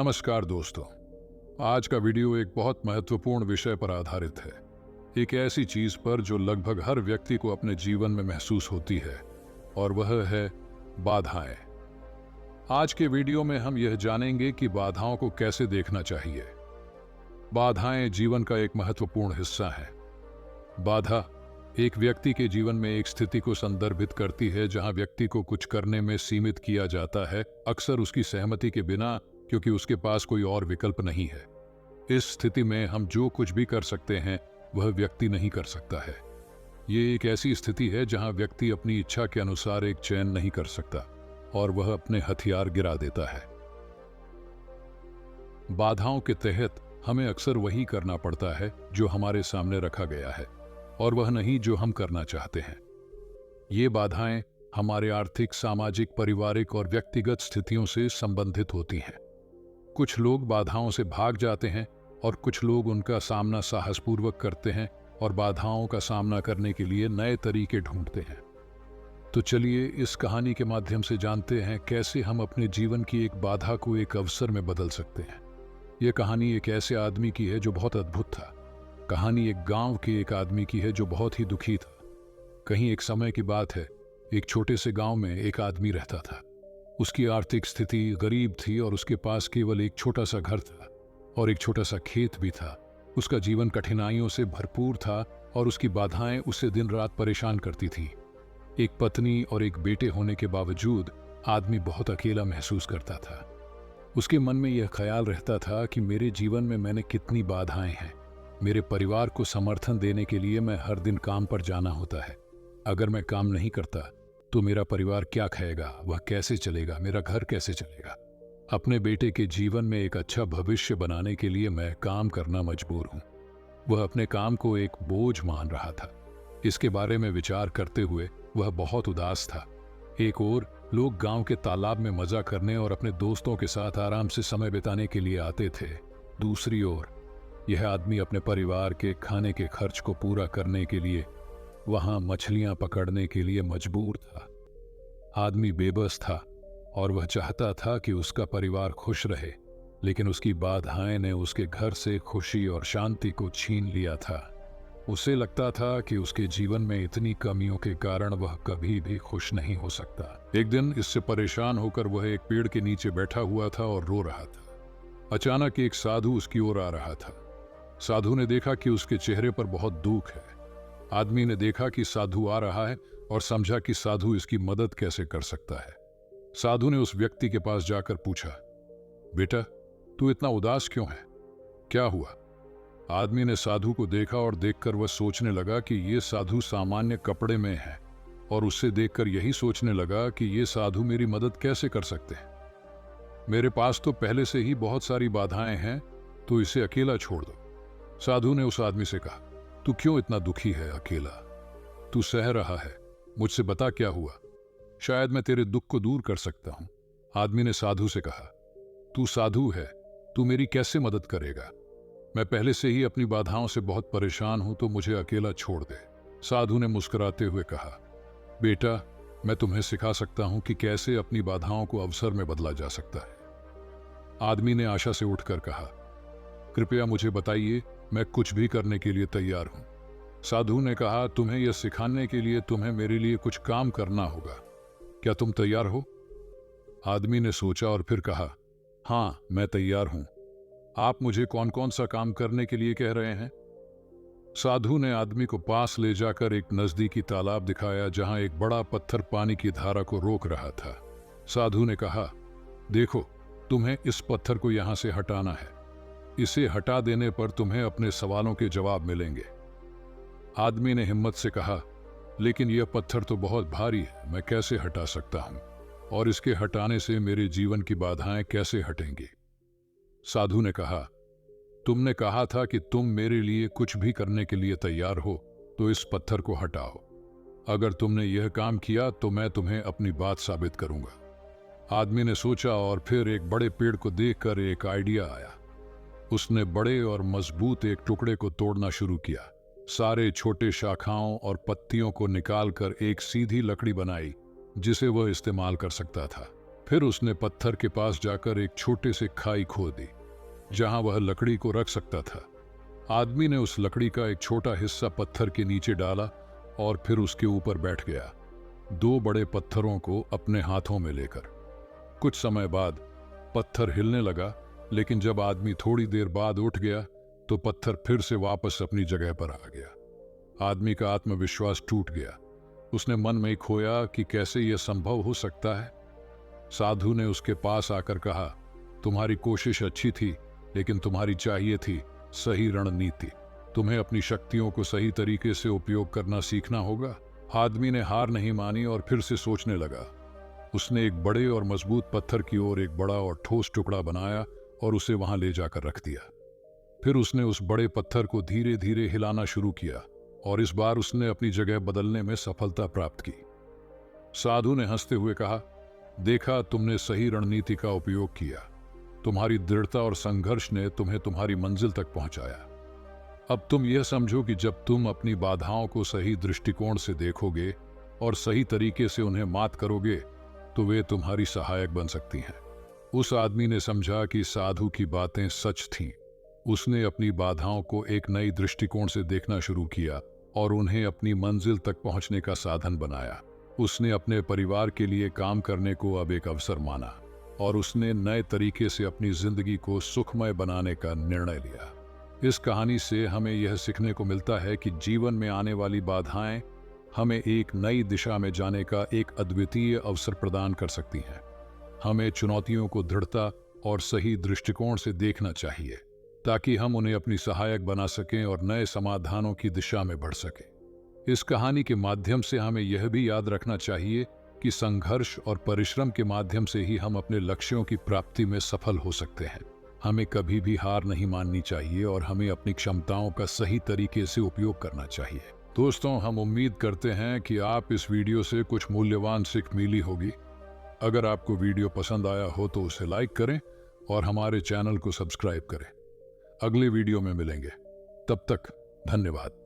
नमस्कार दोस्तों। आज का वीडियो एक बहुत महत्वपूर्ण विषय पर आधारित है। एक ऐसी चीज पर जो लगभग हर व्यक्ति को अपने जीवन में महसूस होती है, और वह है बाधाएं। आज के वीडियो में हम यह जानेंगे कि बाधाओं को कैसे देखना चाहिए। बाधाएं जीवन का एक महत्वपूर्ण हिस्सा है। बाधा एक व्यक्ति के जीवन में एक स्थिति को संदर्भित करती है जहां व्यक्ति को कुछ करने में सीमित किया जाता है, अक्सर उसकी सहमति के बिना, क्योंकि उसके पास कोई और विकल्प नहीं है। इस स्थिति में हम जो कुछ भी कर सकते हैं वह व्यक्ति नहीं कर सकता है। ये एक ऐसी स्थिति है जहां व्यक्ति अपनी इच्छा के अनुसार एक चयन नहीं कर सकता और वह अपने हथियार गिरा देता है। बाधाओं के तहत हमें अक्सर वही करना पड़ता है जो हमारे सामने रखा गया है, और वह नहीं जो हम करना चाहते हैं। ये बाधाएं हमारे आर्थिक, सामाजिक, पारिवारिक और व्यक्तिगत स्थितियों से संबंधित होती हैं। कुछ लोग बाधाओं से भाग जाते हैं और कुछ लोग उनका सामना साहसपूर्वक करते हैं और बाधाओं का सामना करने के लिए नए तरीके ढूंढते हैं। तो चलिए इस कहानी के माध्यम से जानते हैं कैसे हम अपने जीवन की एक बाधा को एक अवसर में बदल सकते हैं। यह कहानी एक ऐसे आदमी की है जो बहुत अद्भुत था। कहानी एक गांव के एक आदमी की है जो बहुत ही दुखी था। कहीं एक समय की बात है, एक छोटे से गांव में एक आदमी रहता था। उसकी आर्थिक स्थिति गरीब थी और उसके पास केवल एक छोटा सा घर था और एक छोटा सा खेत भी था। उसका जीवन कठिनाइयों से भरपूर था और उसकी बाधाएं उसे दिन रात परेशान करती थी। एक पत्नी और एक बेटे होने के बावजूद आदमी बहुत अकेला महसूस करता था। उसके मन में यह ख्याल रहता था कि मेरे जीवन में मैंने कितनी बाधाएं हैं। मेरे परिवार को समर्थन देने के लिए मैं हर दिन काम पर जाना होता है। अगर मैं काम नहीं करता तो मेरा परिवार क्या खाएगा, वह कैसे चलेगा, मेरा घर कैसे चलेगा। अपने बेटे के जीवन में एक अच्छा भविष्य बनाने के लिए मैं काम करना मजबूर हूं। वह अपने काम को एक बोझ मान रहा था। इसके बारे में विचार करते हुए वह बहुत उदास था। एक ओर लोग गांव के तालाब में मजा करने और अपने दोस्तों के साथ आराम से समय बिताने के लिए आते थे। दूसरी ओर यह आदमी अपने परिवार के खाने के खर्च को पूरा करने के लिए वहां मछलियां पकड़ने के लिए मजबूर था। आदमी बेबस था और वह चाहता था कि उसका परिवार खुश रहे, लेकिन उसकी बाधाएं ने उसके घर से खुशी और शांति को छीन लिया था। उसे लगता था कि उसके जीवन में इतनी कमियों के कारण वह कभी भी खुश नहीं हो सकता। एक दिन इससे परेशान होकर वह एक पेड़ के नीचे बैठा हुआ था और रो रहा था। अचानक एक साधु उसकी ओर आ रहा था। साधु ने देखा कि उसके चेहरे पर बहुत दुख है। आदमी ने देखा कि साधु आ रहा है और समझा कि साधु इसकी मदद कैसे कर सकता है। साधु ने उस व्यक्ति के पास जाकर पूछा, बेटा, तू इतना उदास क्यों है? क्या हुआ? आदमी ने साधु को देखा और देखकर वह सोचने लगा कि ये साधु सामान्य कपड़े में है, और उससे देखकर यही सोचने लगा कि ये साधु मेरी मदद कैसे कर सकते हैं। मेरे पास तो पहले से ही बहुत सारी बाधाएं हैं, तो इसे अकेला छोड़ दो। साधु ने उस आदमी से कहा, तू क्यों इतना दुखी है, अकेला? तू सह रहा है, मुझसे बता क्या हुआ, शायद मैं तेरे दुख को दूर कर सकता हूं। आदमी ने साधु से कहा, तू साधु है, तू मेरी कैसे मदद करेगा? मैं पहले से ही अपनी बाधाओं से बहुत परेशान हूं, तो मुझे अकेला छोड़ दे। साधु ने मुस्कुराते हुए कहा, बेटा, मैं तुम्हें सिखा सकता हूं कि कैसे अपनी बाधाओं को अवसर में बदला जा सकता है। आदमी ने आशा से उठकर कहा, कृपया मुझे बताइए, मैं कुछ भी करने के लिए तैयार हूं। साधु ने कहा, तुम्हें यह सिखाने के लिए तुम्हें मेरे लिए कुछ काम करना होगा। क्या तुम तैयार हो? आदमी ने सोचा और फिर कहा, हाँ, मैं तैयार हूं। आप मुझे कौन कौन सा काम करने के लिए कह रहे हैं? साधु ने आदमी को पास ले जाकर एक नजदीकी तालाब दिखाया जहां एक बड़ा पत्थर पानी की धारा को रोक रहा था। साधु ने कहा, देखो, तुम्हें इस पत्थर को यहां से हटाना है। इसे हटा देने पर तुम्हें अपने सवालों के जवाब मिलेंगे। आदमी ने हिम्मत से कहा, लेकिन यह पत्थर तो बहुत भारी है, मैं कैसे हटा सकता हूं, और इसके हटाने से मेरे जीवन की बाधाएं कैसे हटेंगी? साधु ने कहा, तुमने कहा था कि तुम मेरे लिए कुछ भी करने के लिए तैयार हो, तो इस पत्थर को हटाओ। अगर तुमने यह काम किया तो मैं तुम्हें अपनी बात साबित करूंगा। आदमी ने सोचा और फिर एक बड़े पेड़ को देखकर एक आइडिया आया। उसने बड़े और मजबूत एक टुकड़े को तोड़ना शुरू किया। सारे छोटे शाखाओं और पत्तियों को निकालकर एक सीधी लकड़ी बनाई जिसे वह इस्तेमाल कर सकता था। फिर उसने पत्थर के पास जाकर एक छोटे से खाई खोदी जहां वह लकड़ी को रख सकता था। आदमी ने उस लकड़ी का एक छोटा हिस्सा पत्थर के नीचे डाला और फिर उसके ऊपर बैठ गया, 2 बड़े पत्थरों को अपने हाथों में लेकर। कुछ समय बाद पत्थर हिलने लगा, लेकिन जब आदमी थोड़ी देर बाद उठ गया तो पत्थर फिर से वापस अपनी जगह पर आ गया। आदमी का आत्मविश्वास टूट गया। उसने मन में खोया कि कैसे यह संभव हो सकता है। साधु ने उसके पास आकर कहा, तुम्हारी कोशिश अच्छी थी, लेकिन तुम्हारी चाहिए थी सही रणनीति। तुम्हें अपनी शक्तियों को सही तरीके से उपयोग करना सीखना होगा। आदमी ने हार नहीं मानी और फिर से सोचने लगा। उसने एक बड़े और मजबूत पत्थर की ओर एक बड़ा और ठोस टुकड़ा बनाया और उसे वहां ले जाकर रख दिया। फिर उसने उस बड़े पत्थर को धीरे धीरे हिलाना शुरू किया और इस बार उसने अपनी जगह बदलने में सफलता प्राप्त की। साधु ने हंसते हुए कहा, देखा, तुमने सही रणनीति का उपयोग किया। तुम्हारी दृढ़ता और संघर्ष ने तुम्हें तुम्हारी मंजिल तक पहुंचाया। अब तुम यह समझो कि जब तुम अपनी बाधाओं को सही दृष्टिकोण से देखोगे और सही तरीके से उन्हें मात करोगे तो वे तुम्हारी सहायक बन सकती हैं। उस आदमी ने समझा कि साधु की बातें सच थीं। उसने अपनी बाधाओं को एक नई दृष्टिकोण से देखना शुरू किया और उन्हें अपनी मंजिल तक पहुंचने का साधन बनाया। उसने अपने परिवार के लिए काम करने को अब एक अवसर माना और उसने नए तरीके से अपनी जिंदगी को सुखमय बनाने का निर्णय लिया। इस कहानी से हमें यह सीखने को मिलता है कि जीवन में आने वाली बाधाएं हमें एक नई दिशा में जाने का एक अद्वितीय अवसर प्रदान कर सकती हैं। हमें चुनौतियों को दृढ़ता और सही दृष्टिकोण से देखना चाहिए ताकि हम उन्हें अपनी सहायक बना सकें और नए समाधानों की दिशा में बढ़ सकें। इस कहानी के माध्यम से हमें यह भी याद रखना चाहिए कि संघर्ष और परिश्रम के माध्यम से ही हम अपने लक्ष्यों की प्राप्ति में सफल हो सकते हैं। हमें कभी भी हार नहीं माननी चाहिए और हमें अपनी क्षमताओं का सही तरीके से उपयोग करना चाहिए। दोस्तों, हम उम्मीद करते हैं कि आप इस वीडियो से कुछ मूल्यवान सीख मिली होगी। अगर आपको वीडियो पसंद आया हो तो उसे लाइक करें और हमारे चैनल को सब्सक्राइब करें। अगले वीडियो में मिलेंगे, तब तक धन्यवाद।